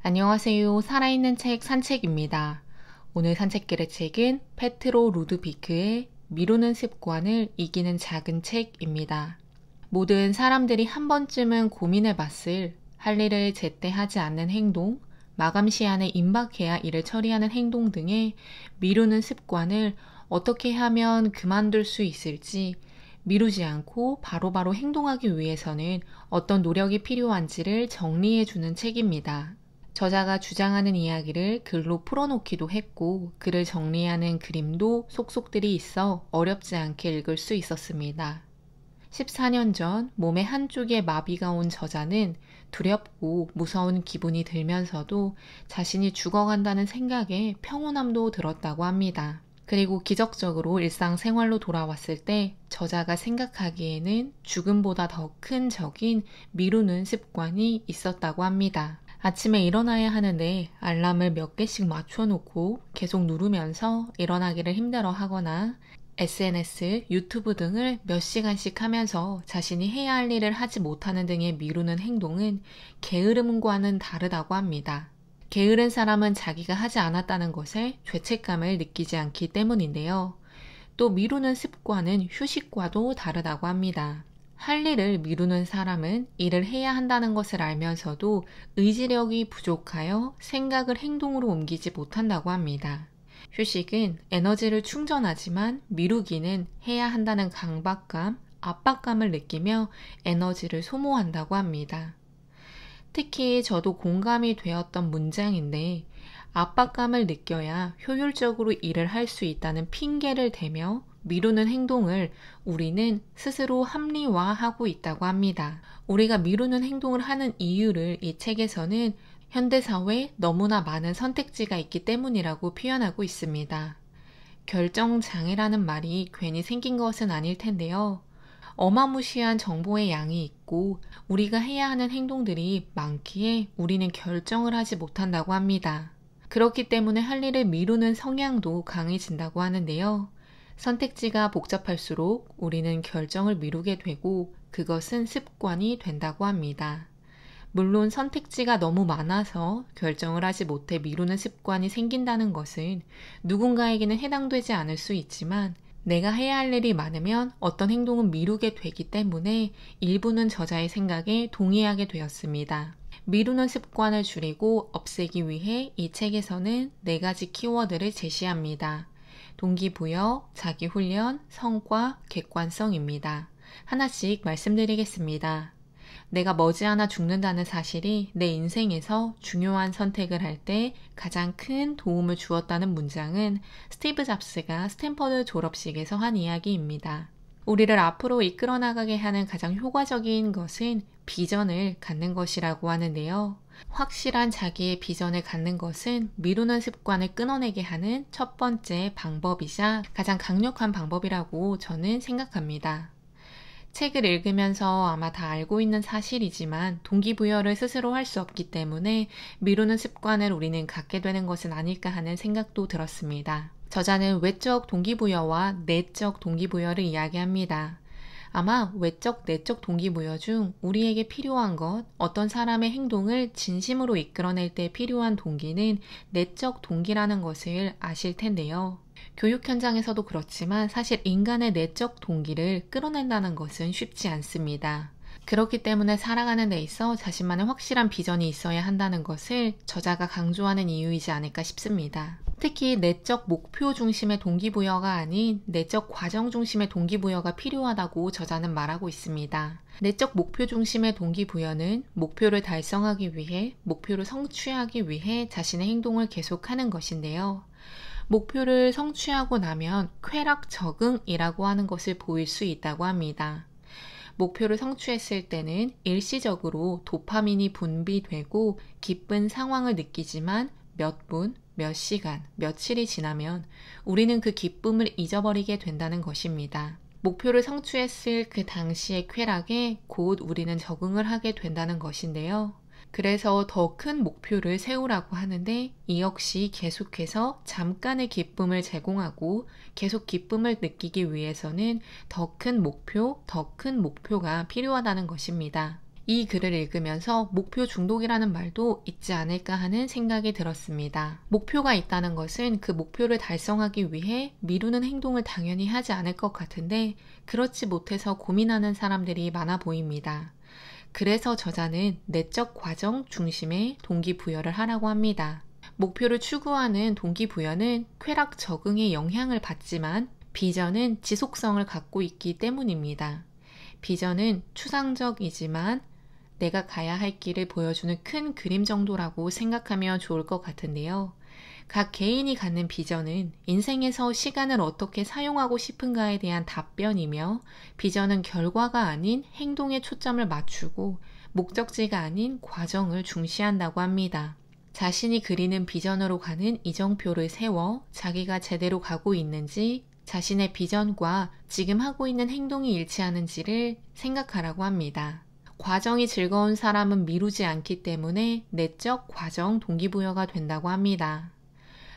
안녕하세요. 살아있는 책 산책입니다. 오늘 산책길의 책은 페트로 루드비크의 미루는 습관을 이기는 작은 책입니다. 모든 사람들이 한 번쯤은 고민해봤을 할 일을 제때 하지 않는 행동, 마감 시한에 임박해야 일을 처리하는 행동 등의 미루는 습관을 어떻게 하면 그만둘 수 있을지, 미루지 않고 바로바로 행동하기 위해서는 어떤 노력이 필요한지를 정리해주는 책입니다. 저자가 주장하는 이야기를 글로 풀어놓기도 했고, 글을 정리하는 그림도 속속들이 있어 어렵지 않게 읽을 수 있었습니다. 14년 전 몸의 한쪽에 마비가 온 저자는 두렵고 무서운 기분이 들면서도 자신이 죽어간다는 생각에 평온함도 들었다고 합니다. 그리고 기적적으로 일상생활로 돌아왔을 때 저자가 생각하기에는 죽음보다 더 큰 적인 미루는 습관이 있었다고 합니다. 아침에 일어나야 하는데 알람을 몇 개씩 맞춰놓고 계속 누르면서 일어나기를 힘들어 하거나 SNS, 유튜브 등을 몇 시간씩 하면서 자신이 해야 할 일을 하지 못하는 등의 미루는 행동은 게으름과는 다르다고 합니다. 게으른 사람은 자기가 하지 않았다는 것에 죄책감을 느끼지 않기 때문인데요. 또 미루는 습관은 휴식과도 다르다고 합니다. 할 일을 미루는 사람은 일을 해야 한다는 것을 알면서도 의지력이 부족하여 생각을 행동으로 옮기지 못한다고 합니다. 휴식은 에너지를 충전하지만 미루기는 해야 한다는 강박감, 압박감을 느끼며 에너지를 소모한다고 합니다. 특히 저도 공감이 되었던 문장인데, 압박감을 느껴야 효율적으로 일을 할 수 있다는 핑계를 대며 미루는 행동을 우리는 스스로 합리화하고 있다고 합니다. 우리가 미루는 행동을 하는 이유를 이 책에서는 현대사회에 너무나 많은 선택지가 있기 때문이라고 표현하고 있습니다. 결정장애라는 말이 괜히 생긴 것은 아닐 텐데요. 어마무시한 정보의 양이 있고 우리가 해야 하는 행동들이 많기에 우리는 결정을 하지 못한다고 합니다. 그렇기 때문에 할 일을 미루는 성향도 강해진다고 하는데요. 선택지가 복잡할수록 우리는 결정을 미루게 되고 그것은 습관이 된다고 합니다. 물론 선택지가 너무 많아서 결정을 하지 못해 미루는 습관이 생긴다는 것은 누군가에게는 해당되지 않을 수 있지만 내가 해야 할 일이 많으면 어떤 행동은 미루게 되기 때문에 일부는 저자의 생각에 동의하게 되었습니다. 미루는 습관을 줄이고 없애기 위해 이 책에서는 4가지 키워드를 제시합니다. 동기부여, 자기훈련, 성과, 객관성입니다. 하나씩 말씀드리겠습니다. 내가 머지않아 죽는다는 사실이 내 인생에서 중요한 선택을 할 때 가장 큰 도움을 주었다는 문장은 스티브 잡스가 스탠퍼드 졸업식에서 한 이야기입니다. 우리를 앞으로 이끌어 나가게 하는 가장 효과적인 것은 비전을 갖는 것이라고 하는데요. 확실한 자기의 비전을 갖는 것은 미루는 습관을 끊어내게 하는 첫 번째 방법이자 가장 강력한 방법이라고 저는 생각합니다. 책을 읽으면서 아마 다 알고 있는 사실이지만 동기부여를 스스로 할 수 없기 때문에 미루는 습관을 우리는 갖게 되는 것은 아닐까 하는 생각도 들었습니다. 저자는 외적 동기부여와 내적 동기부여를 이야기합니다. 아마 외적, 내적 동기부여 중 우리에게 필요한 것, 어떤 사람의 행동을 진심으로 이끌어낼 때 필요한 동기는 내적 동기라는 것을 아실 텐데요. 교육 현장에서도 그렇지만 사실 인간의 내적 동기를 끌어낸다는 것은 쉽지 않습니다. 그렇기 때문에 살아가는 데 있어 자신만의 확실한 비전이 있어야 한다는 것을 저자가 강조하는 이유이지 않을까 싶습니다. 특히 내적 목표 중심의 동기부여가 아닌 내적 과정 중심의 동기부여가 필요하다고 저자는 말하고 있습니다. 내적 목표 중심의 동기부여는 목표를 달성하기 위해, 목표를 성취하기 위해 자신의 행동을 계속하는 것인데요. 목표를 성취하고 나면 쾌락 적응이라고 하는 것을 보일 수 있다고 합니다. 목표를 성취했을 때는 일시적으로 도파민이 분비되고 기쁜 상황을 느끼지만 몇 분, 몇 시간, 며칠이 지나면 우리는 그 기쁨을 잊어버리게 된다는 것입니다. 목표를 성취했을 그 당시의 쾌락에 곧 우리는 적응을 하게 된다는 것인데요. 그래서 더 큰 목표를 세우라고 하는데 이 역시 계속해서 잠깐의 기쁨을 제공하고 계속 기쁨을 느끼기 위해서는 더 큰 목표, 더 큰 목표가 필요하다는 것입니다. 이 글을 읽으면서 목표 중독이라는 말도 있지 않을까 하는 생각이 들었습니다. 목표가 있다는 것은 그 목표를 달성하기 위해 미루는 행동을 당연히 하지 않을 것 같은데 그렇지 못해서 고민하는 사람들이 많아 보입니다. 그래서 저자는 내적 과정 중심의 동기부여를 하라고 합니다. 목표를 추구하는 동기부여는 쾌락 적응에 영향을 받지만 비전은 지속성을 갖고 있기 때문입니다. 비전은 추상적이지만 내가 가야 할 길을 보여주는 큰 그림 정도라고 생각하면 좋을 것 같은데요. 각 개인이 갖는 비전은 인생에서 시간을 어떻게 사용하고 싶은가에 대한 답변이며 비전은 결과가 아닌 행동에 초점을 맞추고 목적지가 아닌 과정을 중시한다고 합니다. 자신이 그리는 비전으로 가는 이정표를 세워 자기가 제대로 가고 있는지 자신의 비전과 지금 하고 있는 행동이 일치하는지를 생각하라고 합니다. 과정이 즐거운 사람은 미루지 않기 때문에 내적 과정 동기부여가 된다고 합니다.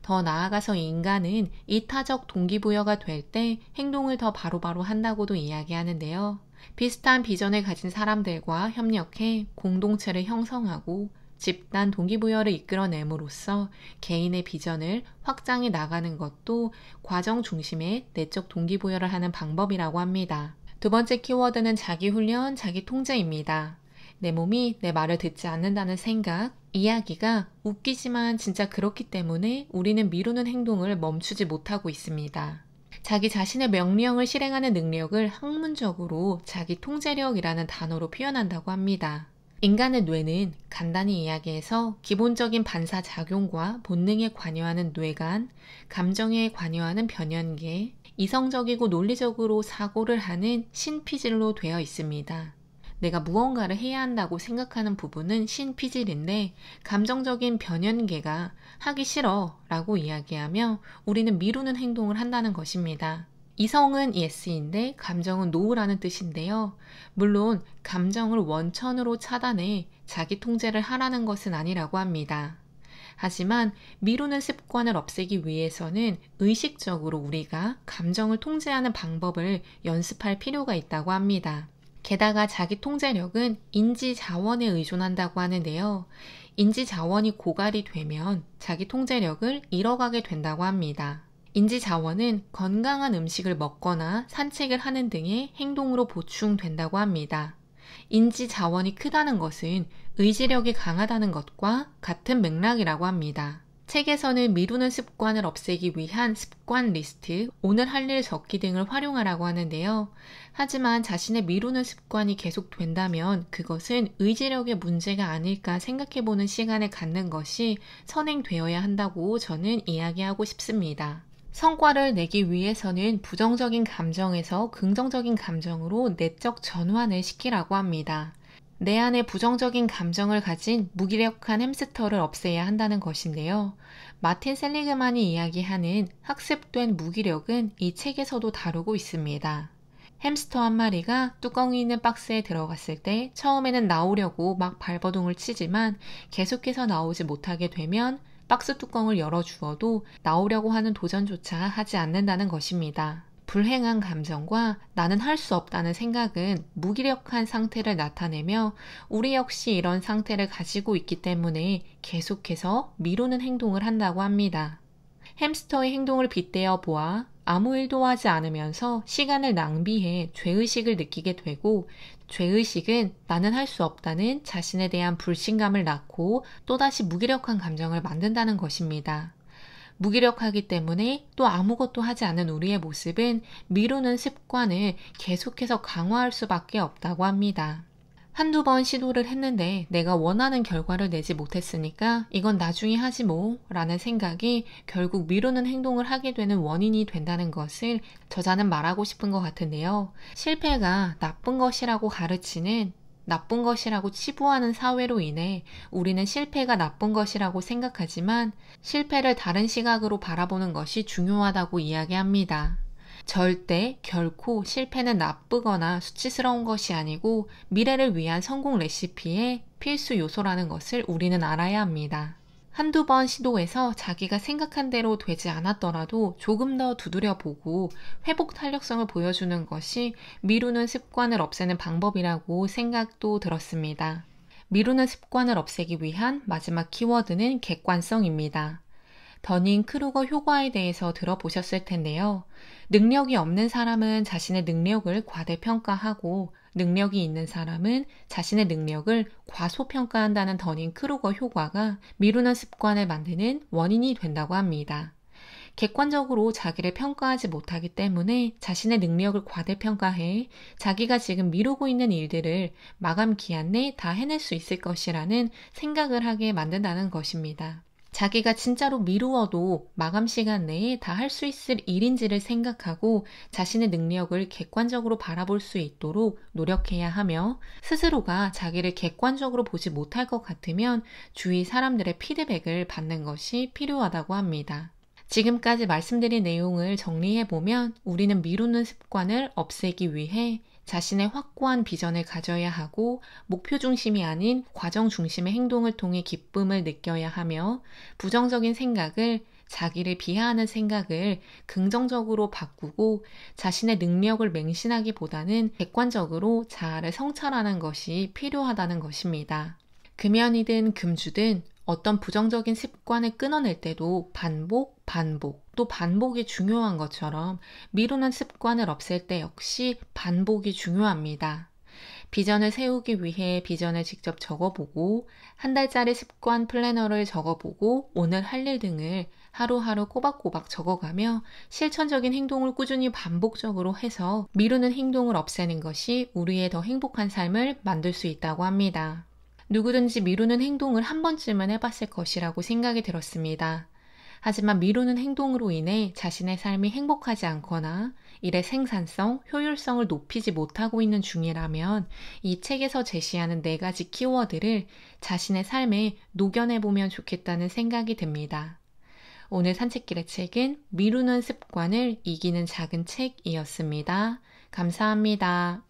더 나아가서 인간은 이타적 동기부여가 될 때 행동을 더 바로바로 한다고도 이야기하는데요. 비슷한 비전을 가진 사람들과 협력해 공동체를 형성하고 집단 동기부여를 이끌어냄으로써 개인의 비전을 확장해 나가는 것도 과정 중심의 내적 동기부여를 하는 방법이라고 합니다. 두 번째 키워드는 자기훈련, 자기통제입니다. 내 몸이 내 말을 듣지 않는다는 생각, 이야기가 웃기지만 진짜 그렇기 때문에 우리는 미루는 행동을 멈추지 못하고 있습니다. 자기 자신의 명령을 실행하는 능력을 학문적으로 자기통제력이라는 단어로 표현한다고 합니다. 인간의 뇌는 간단히 이야기해서 기본적인 반사작용과 본능에 관여하는 뇌간, 감정에 관여하는 변연계, 이성적이고 논리적으로 사고를 하는 신피질로 되어 있습니다. 내가 무언가를 해야 한다고 생각하는 부분은 신피질인데 감정적인 변연계가 하기 싫어 라고 이야기하며 우리는 미루는 행동을 한다는 것입니다. 이성은 yes인데 감정은 no라는 뜻인데요. 물론 감정을 원천으로 차단해 자기 통제를 하라는 것은 아니라고 합니다. 하지만 미루는 습관을 없애기 위해서는 의식적으로 우리가 감정을 통제하는 방법을 연습할 필요가 있다고 합니다. 게다가 자기 통제력은 인지 자원에 의존한다고 하는데요. 인지 자원이 고갈이 되면 자기 통제력을 잃어가게 된다고 합니다. 인지 자원은 건강한 음식을 먹거나 산책을 하는 등의 행동으로 보충된다고 합니다. 인지 자원이 크다는 것은 의지력이 강하다는 것과 같은 맥락이라고 합니다. 책에서는 미루는 습관을 없애기 위한 습관 리스트, 오늘 할 일 적기 등을 활용하라고 하는데요. 하지만 자신의 미루는 습관이 계속된다면 그것은 의지력의 문제가 아닐까 생각해보는 시간을 갖는 것이 선행되어야 한다고 저는 이야기하고 싶습니다. 성과를 내기 위해서는 부정적인 감정에서 긍정적인 감정으로 내적 전환을 시키라고 합니다. 내 안에 부정적인 감정을 가진 무기력한 햄스터를 없애야 한다는 것인데요. 마틴 셀리그만이 이야기하는 학습된 무기력은 이 책에서도 다루고 있습니다. 햄스터 한 마리가 뚜껑이 있는 박스에 들어갔을 때 처음에는 나오려고 막 발버둥을 치지만 계속해서 나오지 못하게 되면 박스 뚜껑을 열어주어도 나오려고 하는 도전조차 하지 않는다는 것입니다. 불행한 감정과 나는 할 수 없다는 생각은 무기력한 상태를 나타내며 우리 역시 이런 상태를 가지고 있기 때문에 계속해서 미루는 행동을 한다고 합니다. 햄스터의 행동을 빗대어 보아 아무 일도 하지 않으면서 시간을 낭비해 죄의식을 느끼게 되고 죄의식은 나는 할 수 없다는 자신에 대한 불신감을 낳고 또다시 무기력한 감정을 만든다는 것입니다. 무기력하기 때문에 또 아무것도 하지 않은 우리의 모습은 미루는 습관을 계속해서 강화할 수밖에 없다고 합니다. 한두 번 시도를 했는데 내가 원하는 결과를 내지 못했으니까 이건 나중에 하지 뭐 라는 생각이 결국 미루는 행동을 하게 되는 원인이 된다는 것을 저자는 말하고 싶은 것 같은데요. 실패가 나쁜 것이라고 가르치는 나쁜 것이라고 치부하는 사회로 인해 우리는 실패가 나쁜 것이라고 생각하지만 실패를 다른 시각으로 바라보는 것이 중요하다고 이야기합니다. 절대 결코 실패는 나쁘거나 수치스러운 것이 아니고 미래를 위한 성공 레시피의 필수 요소라는 것을 우리는 알아야 합니다. 한두 번 시도해서 자기가 생각한 대로 되지 않았더라도 조금 더 두드려보고 회복 탄력성을 보여주는 것이 미루는 습관을 없애는 방법이라고 생각도 들었습니다. 미루는 습관을 없애기 위한 마지막 키워드는 객관성입니다. 더닝크루거 효과에 대해서 들어보셨을 텐데요. 능력이 없는 사람은 자신의 능력을 과대평가하고 능력이 있는 사람은 자신의 능력을 과소평가한다는 더닝크루거 효과가 미루는 습관을 만드는 원인이 된다고 합니다. 객관적으로 자기를 평가하지 못하기 때문에 자신의 능력을 과대평가해 자기가 지금 미루고 있는 일들을 마감 기한 내 다 해낼 수 있을 것이라는 생각을 하게 만든다는 것입니다. 자기가 진짜로 미루어도 마감 시간 내에 다 할 수 있을 일인지를 생각하고 자신의 능력을 객관적으로 바라볼 수 있도록 노력해야 하며, 스스로가 자기를 객관적으로 보지 못할 것 같으면 주위 사람들의 피드백을 받는 것이 필요하다고 합니다. 지금까지 말씀드린 내용을 정리해보면 우리는 미루는 습관을 없애기 위해 자신의 확고한 비전을 가져야 하고 목표 중심이 아닌 과정 중심의 행동을 통해 기쁨을 느껴야 하며, 부정적인 생각을, 자기를 비하하는 생각을 긍정적으로 바꾸고 자신의 능력을 맹신하기보다는 객관적으로 자아를 성찰하는 것이 필요하다는 것입니다. 금연이든 금주든 어떤 부정적인 습관을 끊어낼 때도 반복, 또 반복이 중요한 것처럼 미루는 습관을 없앨 때 역시 반복이 중요합니다. 비전을 세우기 위해 비전을 직접 적어보고, 한 달짜리 습관 플래너를 적어보고, 오늘 할 일 등을 하루하루 꼬박꼬박 적어가며 실천적인 행동을 꾸준히 반복적으로 해서 미루는 행동을 없애는 것이 우리의 더 행복한 삶을 만들 수 있다고 합니다. 누구든지 미루는 행동을 한 번쯤은 해봤을 것이라고 생각이 들었습니다. 하지만 미루는 행동으로 인해 자신의 삶이 행복하지 않거나 일의 생산성, 효율성을 높이지 못하고 있는 중이라면 이 책에서 제시하는 4가지 키워드를 자신의 삶에 녹여내보면 좋겠다는 생각이 듭니다. 오늘 산책길의 책은 미루는 습관을 이기는 작은 책이었습니다. 감사합니다.